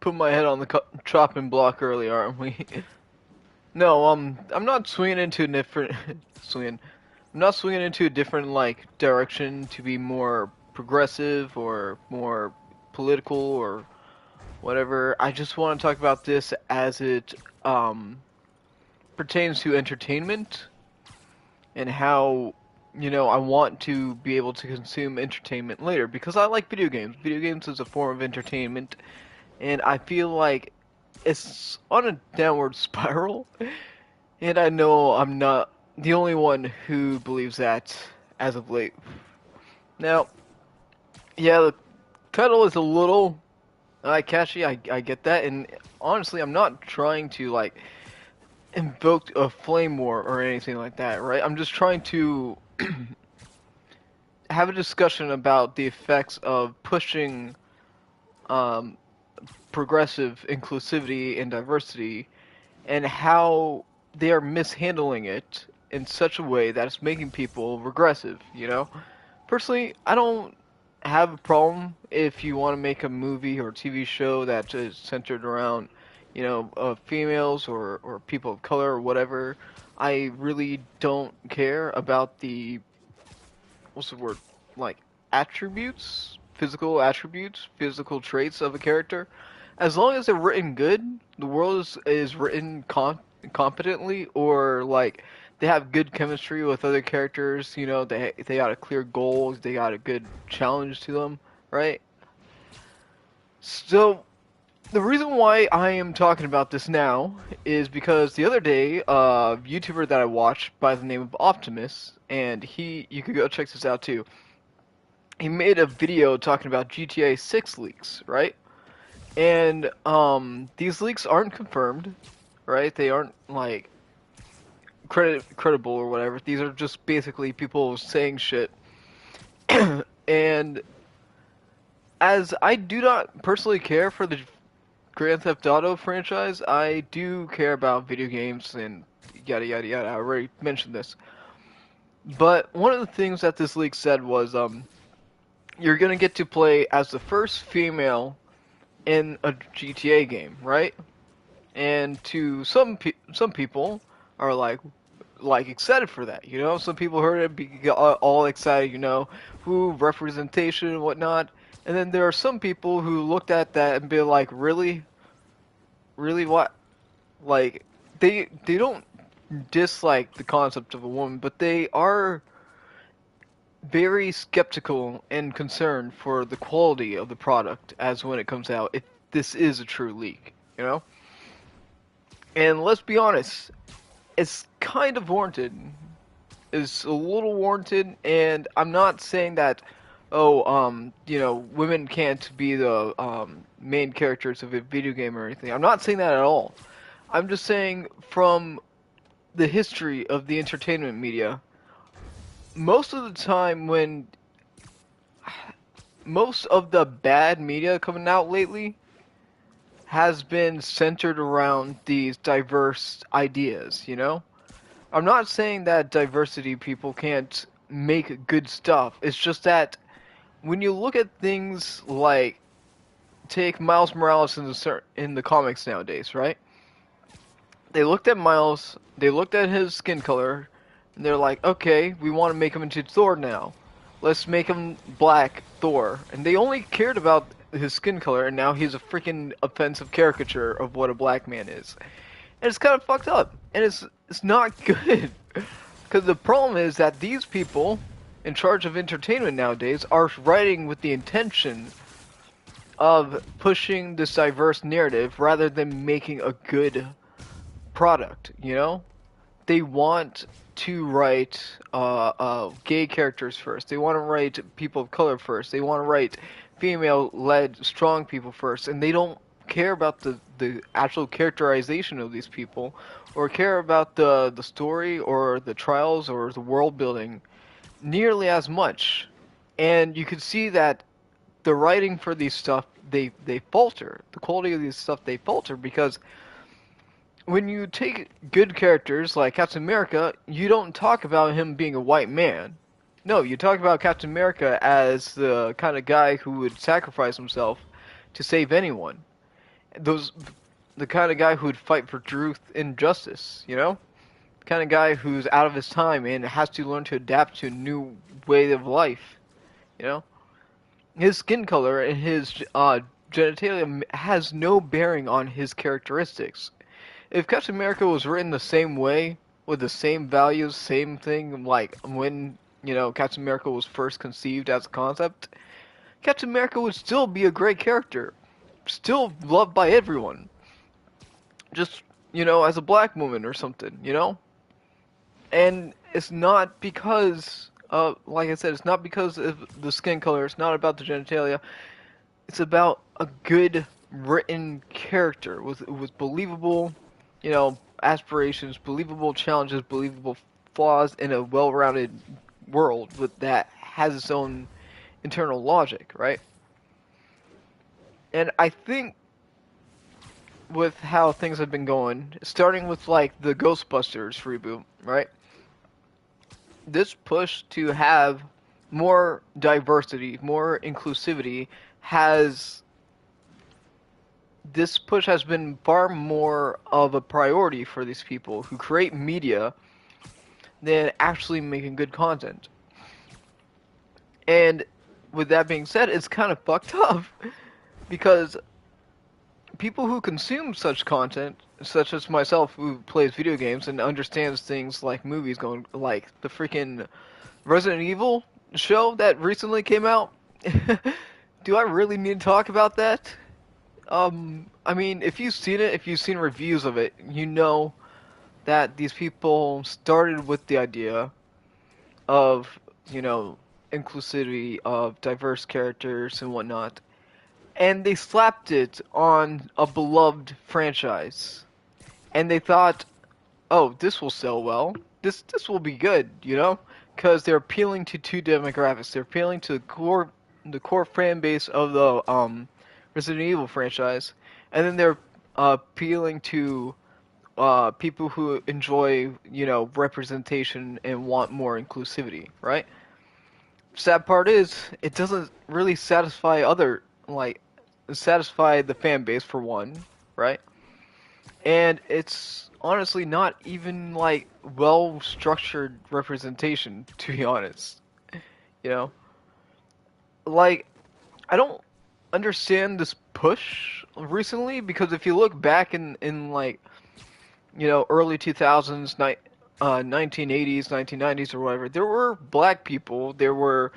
put my head on the chopping block early, aren't we? No, I'm not swinging into a different swinging. I'm not swinging into a different like direction to be more progressive or more political or whatever. I just want to talk about this as it um pertains to entertainment and how I want to be able to consume entertainment later because I like video games. Video games is a form of entertainment, and I feel like it's on a downward spiral. And I know I'm not the only one who believes that as of late. Now, yeah, the title is a little catchy. I get that, and honestly, I'm not trying to like invoke a flame war or anything like that, right? I'm just trying to have a discussion about the effects of pushing um, progressive inclusivity and diversity and how they are mishandling it in such a way that it's making people regressive. Personally, I don't have a problem if you want to make a movie or TV show that is centered around, females or people of color or whatever. I really don't care about the, what's the word, like attributes, physical traits of a character. As long as they're written good, the world is written competently, or like they have good chemistry with other characters. They got a clear goal, they got a good challenge to them, right? So the reason why I am talking about this now is because the other day, a YouTuber that I watched by the name of Optimus, and you could go check this out too. He made a video talking about GTA 6 leaks, right? And these leaks aren't confirmed, right? They aren't like credible or whatever. These are just basically people saying shit. And as I do not personally care for the Grand Theft Auto franchise, I do care about video games and yada yada yada. I already mentioned this. But one of the things that this leak said was you're gonna get to play as the first female in a GTA game, right? And to some people are like excited for that, Some people heard it, be all excited, who representation and whatnot. And then there are some people who looked at that and be like, really, really what? Like they don't dislike the concept of a woman, but they are very skeptical and concerned for the quality of the product as when it comes out, if this is a true leak. And let's be honest, it's kind of warranted. It's a little warranted, and I'm not saying that, women can't be the main characters of a video game or anything. I'm not saying that at all. I'm just saying from the history of the entertainment media, most of the time when most of the bad media coming out lately has been centered around these diverse ideas. I'm not saying that diversity people can't make good stuff. It's just that when you look at things like take Miles Morales in the comics nowadays, right? They looked at Miles, they looked at his skin color, and they're like, okay, we want to make him into Thor now. Let's make him black Thor. And they only cared about his skin color, and now he's a freaking offensive caricature of what a black man is. And it's kind of fucked up, and it's not good. Because the problem is that these people in charge of entertainment nowadays are writing with the intention of pushing this diverse narrative rather than making a good product. They want to write gay characters first. They want to write people of color first. They want to write female-led strong people first, and they don't care about the actual characterization of these people or care about the story or the trials or the world building nearly as much. And you can see that the writing for these stuff, they falter. The quality of these stuff, they falter because when you take good characters like Captain America, you don't talk about him being a white man. No, you talk about Captain America as the kind of guy who would sacrifice himself to save anyone. Those, the kind of guy who'd fight for truth and justice, you know? The kind of guy who's out of his time and has to learn to adapt to a new way of life, you know? His skin color and his genitalia has no bearing on his characteristics. If Captain America was written the same way, with the same values, same thing, like when, Captain America was first conceived as a concept, Captain America would still be a great character. Still loved by everyone. Just, as a black woman or something, And it's not because, like I said, it's not because of the skin color, it's not about the genitalia. It's about a good written character with believable, aspirations, believable challenges, believable flaws in a well-rounded world that has its own internal logic, right? And I think with how things have been going, starting with like the Ghostbusters reboot, right? This push to have more diversity, more inclusivity has this push has been far more of a priority for these people who create media than actually making good content. And with that being said, it's kind of fucked up because people who consume such content, such as myself who plays video games and understands things like movies, going like the freaking Resident Evil show that recently came out. Do I really need to talk about that? I mean, if you've seen it, if you've seen reviews of it, you know that these people started with the idea of, you know, inclusivity of diverse characters and whatnot, and they slapped it on a beloved franchise. And they thought, oh, this will sell well. This will be good, because they're appealing to two demographics. They're appealing to the core fan base of the Resident Evil franchise, and then they're appealing to people who enjoy, representation and want more inclusivity, right? Sad part is, it doesn't really satisfy the fan base for one, right? And it's honestly not even like well structured representation, to be honest. You know, like I don't understand this push recently because if you look back in like early 2000s, 1980s, 1990s or whatever, there were black people, there were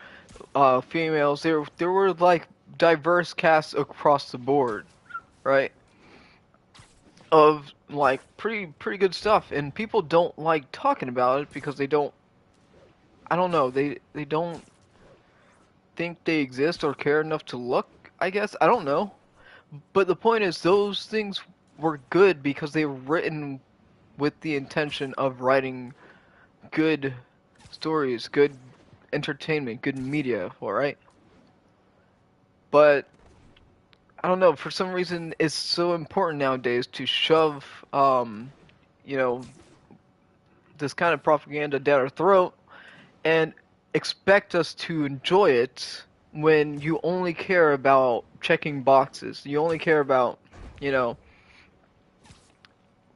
females, there were like diverse casts across the board, right? Of like pretty good stuff, and people don't like talking about it because they don't. I don't know. They don't think they exist or care enough to look. I guess I don't know. But the point is, those things were good because they were written with the intention of writing good stories, good entertainment, good media. All right. But I don't know. For some reason, it's so important nowadays to shove, you know, this kind of propaganda down our throat and expect us to enjoy it when you only care about checking boxes. You only care about, you know,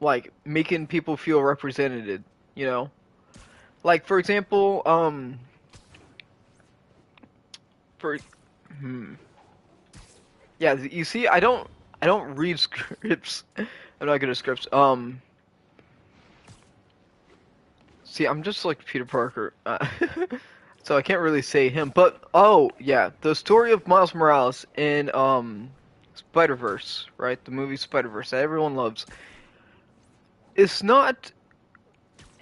like making people feel represented, you know? Like for example, for hmm, yeah, you see I don't read scripts. I'm not good at scripts. See, I'm just like Peter Parker. So I can't really say him, but oh yeah, the story of Miles Morales in Spider-Verse, right? The movie Spider-Verse that everyone loves. It's not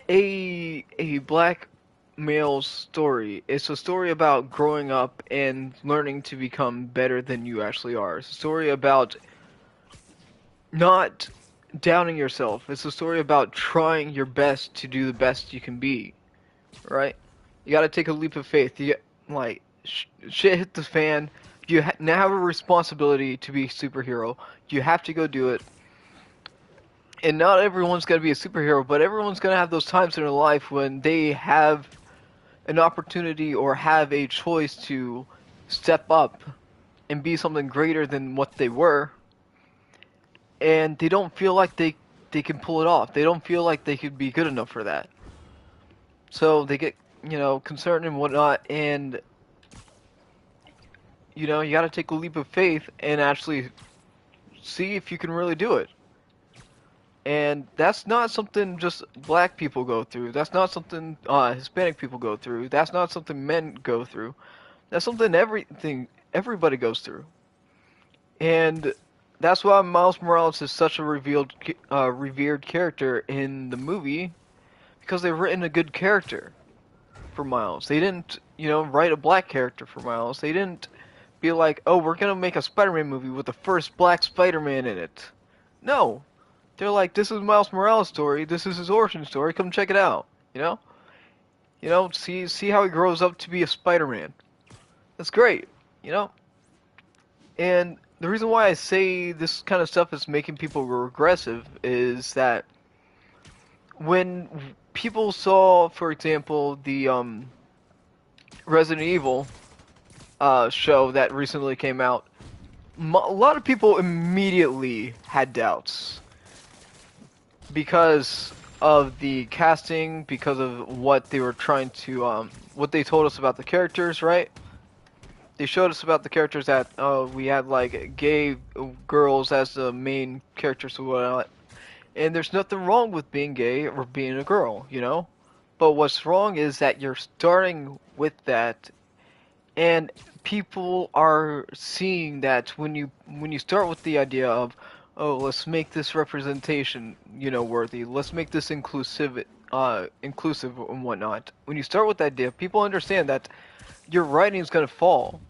a black male's story. It's a story about growing up and learning to become better than you actually are. It's a story about not downing yourself. It's a story about trying your best to do the best you can be, right? You got to take a leap of faith. Like shit hit the fan. You now have a responsibility to be a superhero. You have to go do it. And not everyone's going to be a superhero, but everyone's going to have those times in their life when they have an opportunity or have a choice to step up and be something greater than what they were. and they don't feel like they can pull it off. They don't feel like they could be good enough for that. So they get, concerned and whatnot, and you got to take a leap of faith and actually see if you can really do it. And that's not something just black people go through. That's not something Hispanic people go through. That's not something men go through. That's something everybody goes through. And that's why Miles Morales is such a revered character in the movie, because they've written a good character for Miles. They didn't, write a black character for Miles. They didn't be like, oh, we're gonna make a Spider-Man movie with the first black Spider-Man in it. No, they're like, this is Miles Morales' story. This is his origin story. Come check it out. See how he grows up to be a Spider-Man. That's great. And the reason why I say this kind of stuff is making people regressive is that when people saw, for example, the Resident Evil show that recently came out, a lot of people immediately had doubts because of the casting, because of what they were trying to, what they told us about the characters, right? They showed us about the characters that, we had like gay girls as the main characters or whatnot. And there's nothing wrong with being gay or being a girl, But what's wrong is that you're starting with that, and people are seeing that when you start with the idea of, oh, let's make this representation, worthy. Let's make this inclusive and whatnot. When you start with that idea, people understand that your writing is going to fall.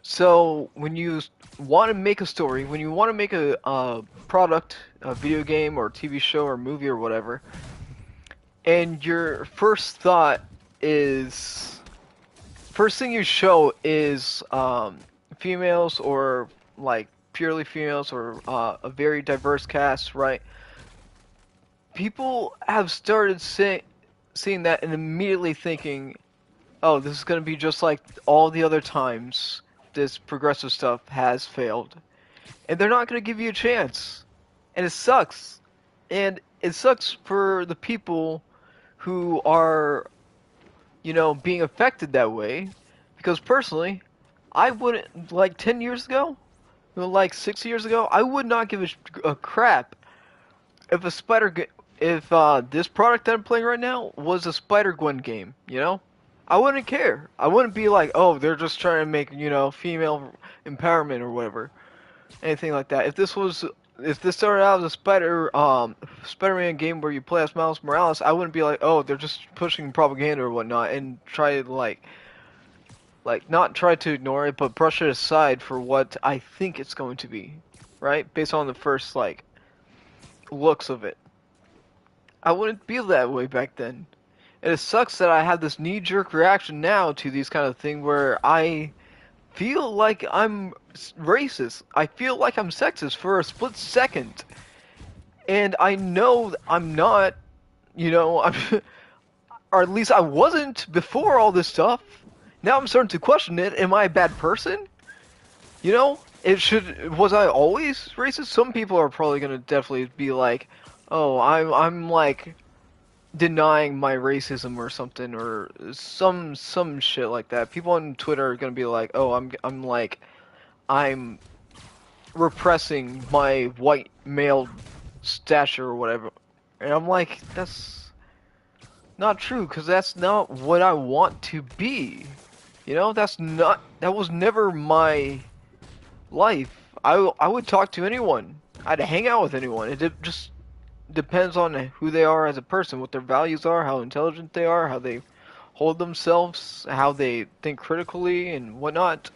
So when you want to make a story, when you want to make a product, a video game or TV show or movie or whatever, and your first thing you show is females, or like purely females, or a very diverse cast, right? People have started seeing that and immediately thinking, oh, this is going to be just like all the other times this progressive stuff has failed. And they're not going to give you a chance. And it sucks. And it sucks for the people who are, being affected that way. Because personally, I wouldn't, like 10 years ago, like 6 years ago, I would not give a crap if if this product that I'm playing right now was a Spider-Gwen game, I wouldn't care. I wouldn't be like, oh, they're just trying to make, female empowerment or whatever. Anything like that. If this started out as a Spider-Man game where you play as Miles Morales, I wouldn't be like, oh, they're just pushing propaganda or whatnot, and try to like not try to ignore it, but brush it aside for what I think it's going to be, right? Based on the first looks of it. I wouldn't be that way back then. And it sucks that I have this knee-jerk reaction now to these kind of things where I feel like I'm racist. I feel like I'm sexist for a split second. And I know I'm not, or at least I wasn't before all this stuff. Now I'm starting to question it. Am I a bad person? Was I always racist? Some people are probably going to definitely be like, oh, I'm like denying my racism or something, or some shit like that. People on Twitter are gonna be like, oh, I'm repressing my white male stature or whatever, and I'm like, that's not true, because that's not what I want to be. That was never my life. I would talk to anyone. I'd hang out with anyone. It just depends on who they are as a person, what their values are, how intelligent they are, how they hold themselves, how they think critically and whatnot.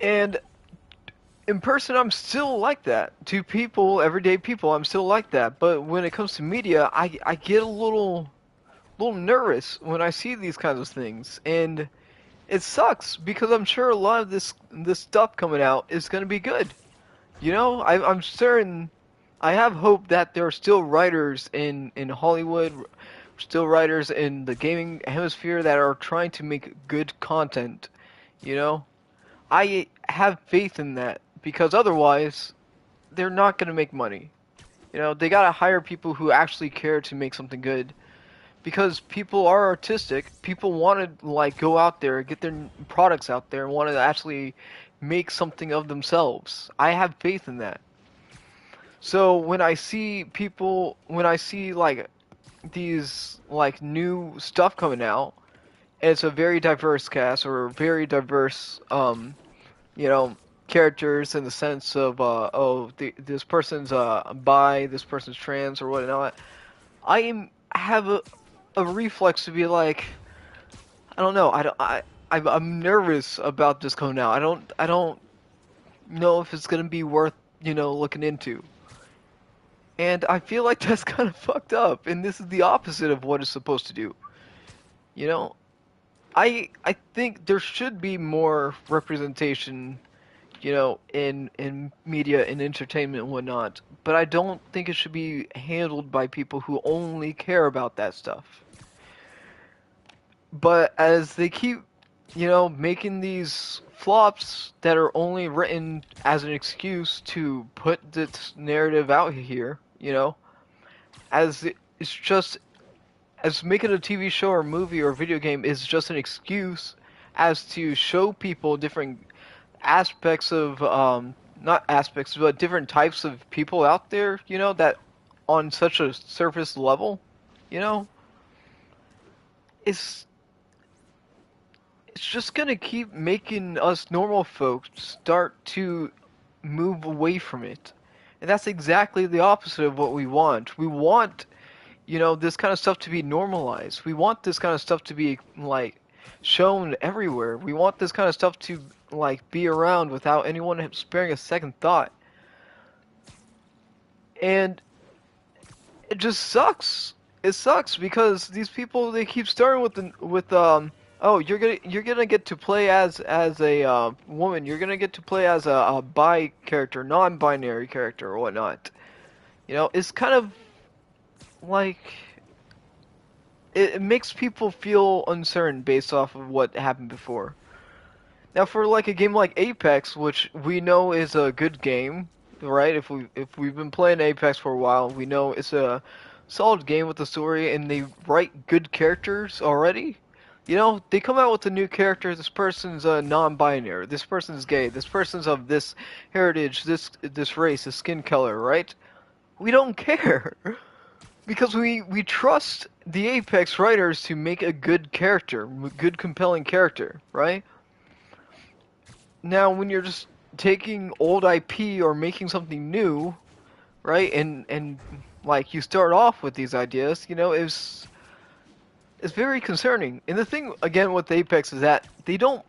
And in person, I'm still like that. To people, everyday people, I'm still like that. But when it comes to media, I get a little nervous when I see these kinds of things, and it sucks because I'm sure a lot of this stuff coming out is going to be good. I'm certain. I have hope that there are still writers in Hollywood, still writers in the gaming hemisphere that are trying to make good content. I have faith in that, because otherwise, they're not gonna make money. They gotta hire people who actually care to make something good. Because people are artistic, people want to like go out there, get their products out there, and want to actually make something of themselves. I have faith in that. So when I see like these like new stuff coming out, and it's a very diverse cast or very diverse, you know, characters in the sense of this person's bi, this person's trans or whatnot. Have a reflex to be like, I don't know. I don't. I'm nervous about this coming out. I don't know if it's gonna be worth looking into. And I feel like that's kind of fucked up. And this is the opposite of what it's supposed to do. You know, I think there should be more representation. In media and entertainment and whatnot. But I don't think it should be handled by people who only care about that stuff. But as they keep making these flops that are only written as an excuse to put this narrative out here, as it's just as making a TV show or movie or video game is just an excuse as to show people different aspects of not aspects but different types of people out there, that on such a surface level, you know, it's it's just gonna keep making us normal folks start to move away from it. And that's exactly the opposite of what we want. We want, this kind of stuff to be normalized. We want this kind of stuff to be, like, shown everywhere. We want this kind of stuff to, like, be around without anyone sparing a second thought. And it just sucks. It sucks because these people, they keep starting oh, you're gonna get to play as a woman. You're gonna get to play as a bi character, non-binary character, or whatnot. It's kind of like it makes people feel uncertain based off of what happened before. Now, for like a game like Apex, which we know is a good game, right? If we've been playing Apex for a while, we know it's a solid game with a story, and they write good characters already. They come out with a new character. This person's non-binary. This person's gay. This person's of this heritage, this race, this skin color, right? We don't care because we trust the Apex writers to make a good character, good compelling character, right? Now, when you're just taking old IP or making something new, right, and like you start off with these ideas, it's very concerning. And the thing again with Apex is that they don't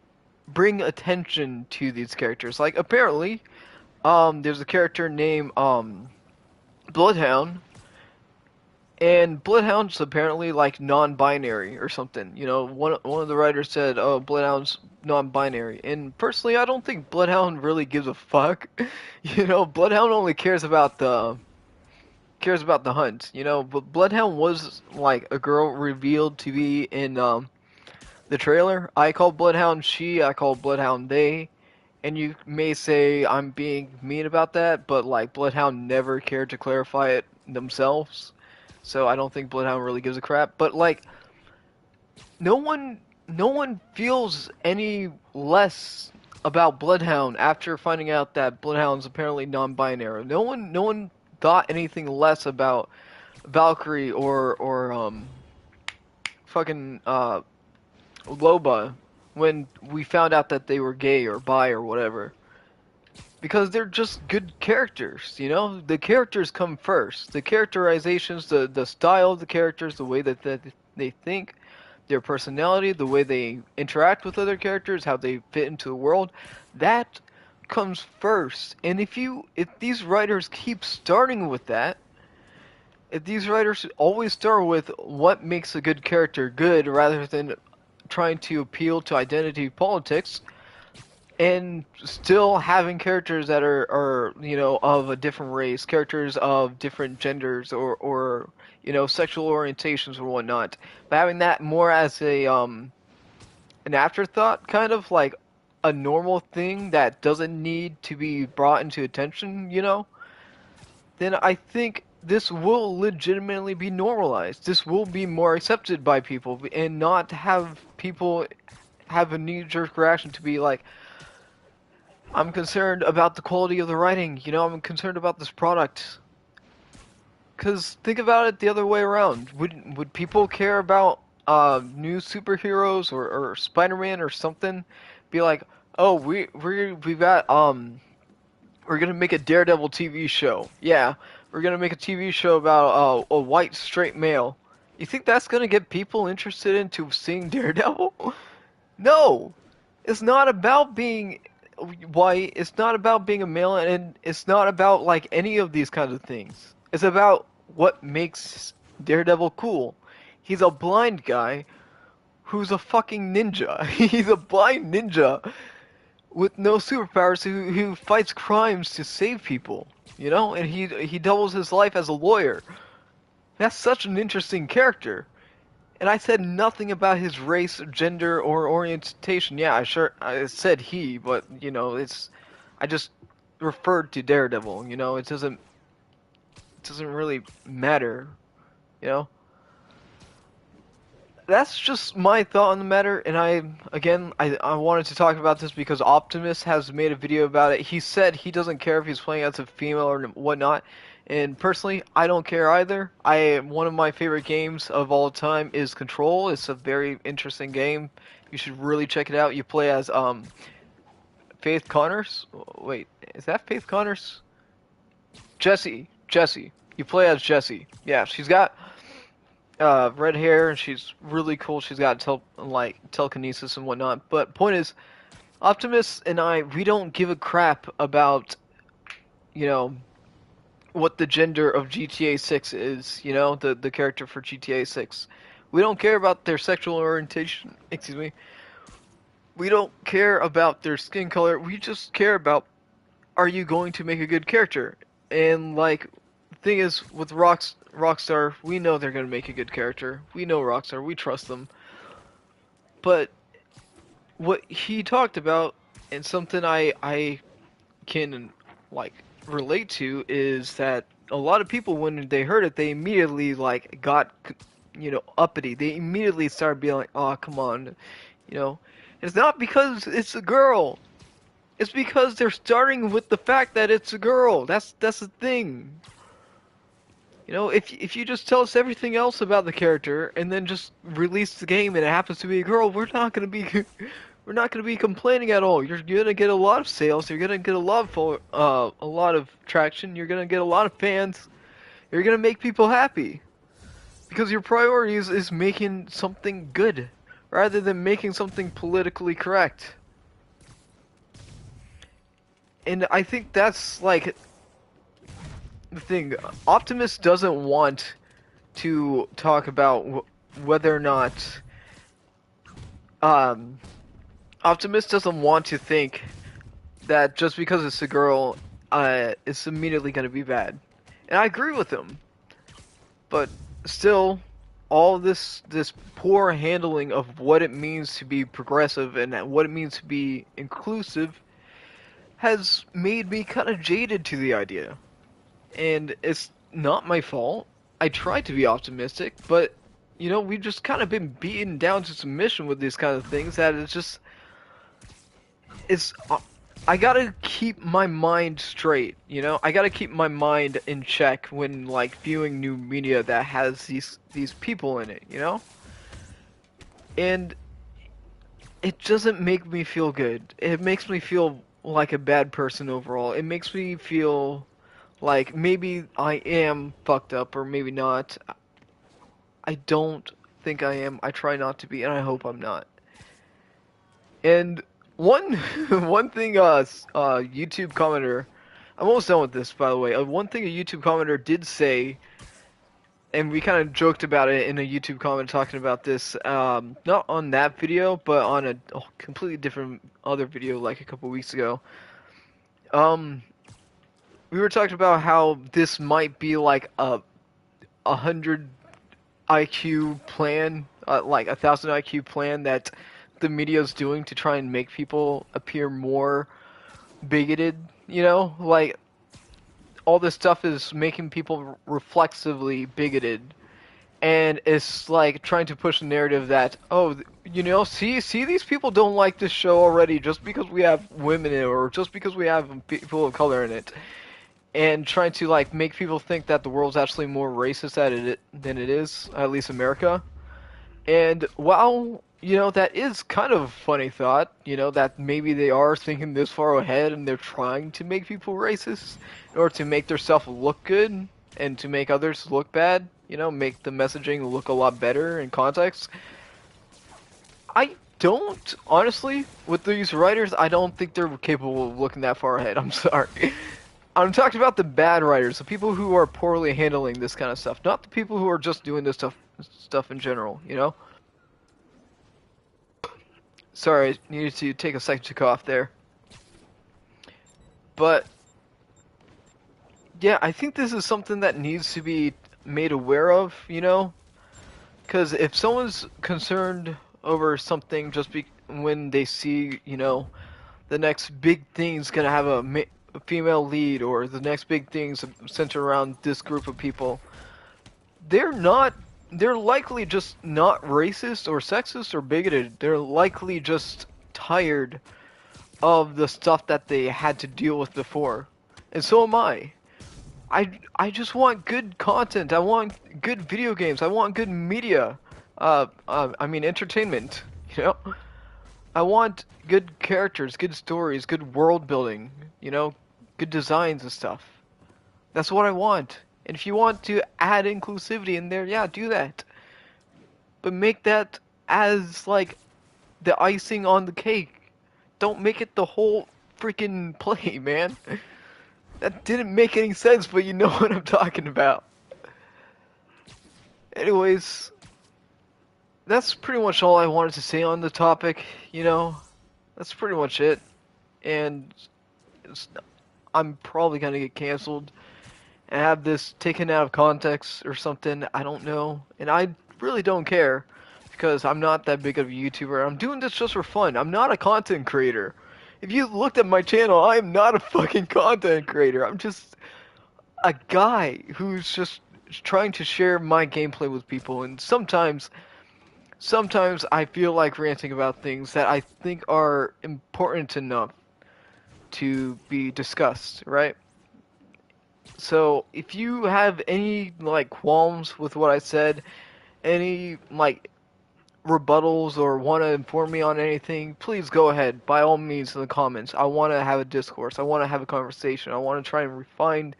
bring attention to these characters. Like apparently, there's a character named Bloodhound, and Bloodhound's apparently like non-binary or something. One of the writers said, "Oh, Bloodhound's non-binary." And personally, I don't think Bloodhound really gives a fuck. Bloodhound only cares about the hunt. But Bloodhound was like a girl revealed to be in the trailer. I call Bloodhound she, I call Bloodhound they. And you may say I'm being mean about that, but like Bloodhound never cared to clarify it themselves. So I don't think Bloodhound really gives a crap. But like no one feels any less about Bloodhound after finding out that Bloodhound's apparently non-binary. No one thought anything less about Valkyrie or fucking Loba when we found out that they were gay or bi or whatever. Because they're just good characters, The characters come first. The characterizations, the style of the characters, the way that they think, their personality, the way they interact with other characters, how they fit into the world, that comes first. And if these writers keep starting with that, if these writers always start with what makes a good character good rather than trying to appeal to identity politics, and still having characters that are of a different race, characters of different genders or sexual orientations or whatnot, but having that more as a an afterthought, kind of like a normal thing that doesn't need to be brought into attention, then I think this will legitimately be normalized. This will be more accepted by people and not have people have a knee-jerk reaction to be like, I'm concerned about the quality of the writing, I'm concerned about this product. Because think about it the other way around. Would people care about new superheroes or Spider-Man or something? Be like, oh, we've got we're gonna make a Daredevil TV show. Yeah, we're gonna make a TV show about a white straight male. You think that's gonna get people interested into seeing Daredevil? No, it's not about being white. It's not about being a male, and it's not about like any of these kinds of things. It's about what makes Daredevil cool. He's a blind guy who's a fucking ninja. He's a blind ninja with no superpowers who fights crimes to save people, and he doubles his life as a lawyer. That's such an interesting character. And I said nothing about his race, gender, or orientation. Yeah, I said he, but I just referred to Daredevil. It doesn't really matter. You know. That's just my thought on the matter, and I wanted to talk about this because Optimus has made a video about it. He said he doesn't care if he's playing as a female or whatnot, and personally, I don't care either. One of my favorite games of all time is Control. It's a very interesting game. You should really check it out. You play as Faith Connors. Wait, is that Faith Connors? Jessie. You play as Jessie. Yeah, she's got red hair, and she's really cool. She's got telekinesis and whatnot. But point is, Optimus and we don't give a crap about, what the gender of GTA 6 is. The character for GTA 6. We don't care about their sexual orientation. Excuse me. We don't care about their skin color. We just care about, are you going to make a good character? And the thing is, with Rockstar, we know they're going to make a good character. We know Rockstar. We trust them. But what he talked about, and something I can, relate to, is that a lot of people, when they heard it, they immediately, got, uppity. They immediately started being like, oh, come on. It's not because it's a girl. It's because they're starting with the fact that it's a girl. That's the thing. If you just tell us everything else about the character and then just release the game and it happens to be a girl, we're not gonna be complaining at all. You're gonna get a lot of sales. You're gonna get a lot of traction. You're gonna get a lot of fans. You're gonna make people happy because your priority is making something good rather than making something politically correct. And I think that's the thing. Optimus doesn't want to talk about whether or not Optimus doesn't want to think that just because it's a girl, it's immediately going to be bad. And I agree with him. But still, all this poor handling of what it means to be progressive and what it means to be inclusive has made me kind of jaded to the idea. And it's not my fault. I try to be optimistic, but we've just kind of been beaten down to submission with these kind of things that I gotta keep my mind straight, I gotta keep my mind in check when viewing new media that has these people in it, and it doesn't make me feel good. It makes me feel like a bad person overall. It makes me feel like maybe I am fucked up or maybe not. I don't think I am. I try not to be, and I hope I'm not. And one thing, YouTube commenter, I'm almost done with this, by the way. One thing a YouTube commenter did say, and we kind of joked about it in a YouTube comment talking about this, not on that video, but on a completely different other video a couple weeks ago. We were talking about how this might be a 100 IQ plan, 1,000 IQ plan that the media is doing to try and make people appear more bigoted. All all this stuff is making people reflexively bigoted, and it's like trying to push a narrative that, oh, see these people don't like this show already just because we have women in it, or just because we have people of color in it, and trying to like make people think that the world's actually more racist than it is, at least America. And while, that is kind of a funny thought, that maybe they are thinking this far ahead and they're trying to make people racist in order to make themselves look good and to make others look bad, make the messaging look a lot better in context. I don't, honestly, with these writers, I don't think they're capable of looking that far ahead. I'm sorry. I'm talking about the bad writers, the people who are poorly handling this kind of stuff, not the people who are just doing this stuff in general. Sorry, I needed to take a second to cough there. But yeah, I think this is something that needs to be made aware of, because if someone's concerned over something just when they see, the next big thing's gonna have a female lead, or the next big thing's centered around this group of people, they're likely just not racist or sexist or bigoted. They're likely just tired of the stuff that they had to deal with before. And so am I. I just want good content. I want good video games. I want good media. I mean entertainment, I want good characters, good stories, good world building, good designs and stuff. That's what I want. And if you want to add inclusivity in there, yeah, do that. But make that as, like, the icing on the cake. Don't make it the whole freaking play, man. That didn't make any sense, but you know what I'm talking about. Anyways, that's pretty much all I wanted to say on the topic, That's pretty much it. And I'm probably gonna get canceled and have this taken out of context or something. I don't know. And I really don't care because I'm not that big of a YouTuber. I'm doing this just for fun. I'm not a content creator. If you looked at my channel, I am not a fucking content creator. I'm just a guy who's just trying to share my gameplay with people. And sometimes I feel like ranting about things that I think are important enough to be discussed, right? So if you have any like qualms with what I said, any like rebuttals or want to inform me on anything, please go ahead by all means in the comments. I want to have a discourse. I want to have a conversation. I want to try and refine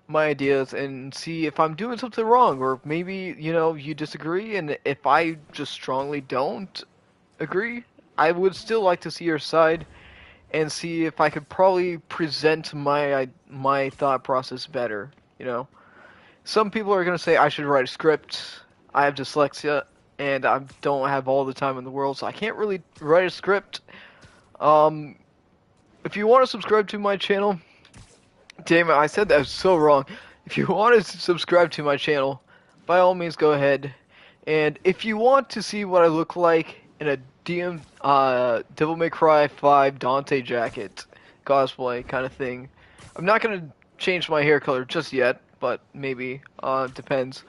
my ideas and see if I'm doing something wrong, or maybe you disagree, and if I just strongly don't agree, I would still like to see your side and see if I could probably present my thought process better. Some people are gonna say I should write a script. I have dyslexia and I don't have all the time in the world, so I can't really write a script. If you want to subscribe to my channel, damn it, I said that so wrong. If you want to subscribe to my channel, by all means go ahead. And if you want to see what I look like in a Devil May Cry 5 Dante jacket cosplay kind of thing, I'm not gonna change my hair color just yet, but maybe depends,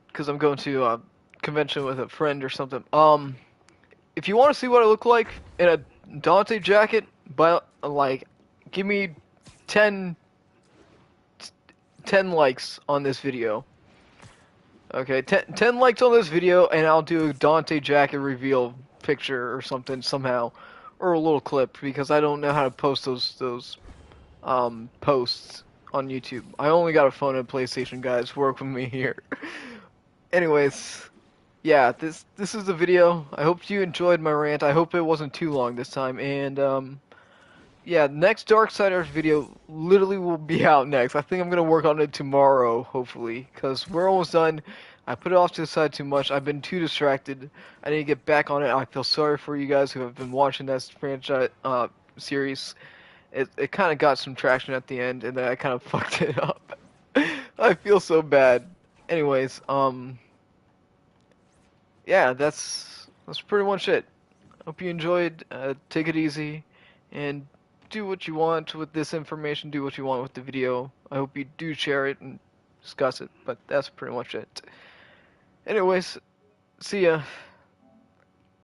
because I'm going to a convention with a friend or something. If you want to see what I look like in a Dante jacket, but like, give me 10 likes on this video. Okay, 10 likes on this video, and I'll do a Dante jacket reveal picture or something somehow, or a little clip, because I don't know how to post those posts on YouTube. I only got a phone and PlayStation, guys. Work with me here. Anyways, yeah, this is the video. I hope you enjoyed my rant. I hope it wasn't too long this time, and yeah, next Darksiders video literally will be out next. I think I'm gonna work on it tomorrow, hopefully, because we're almost done. I put it off to the side too much. I've been too distracted. I need to get back on it. I feel sorry for you guys who have been watching this franchise series. It kind of got some traction at the end, and then I kind of fucked it up. I feel so bad. Anyways, yeah, that's pretty much it. Hope you enjoyed. Take it easy, and do what you want with this information, do what you want with the video. I hope you do share it and discuss it, but that's pretty much it. Anyways, see ya.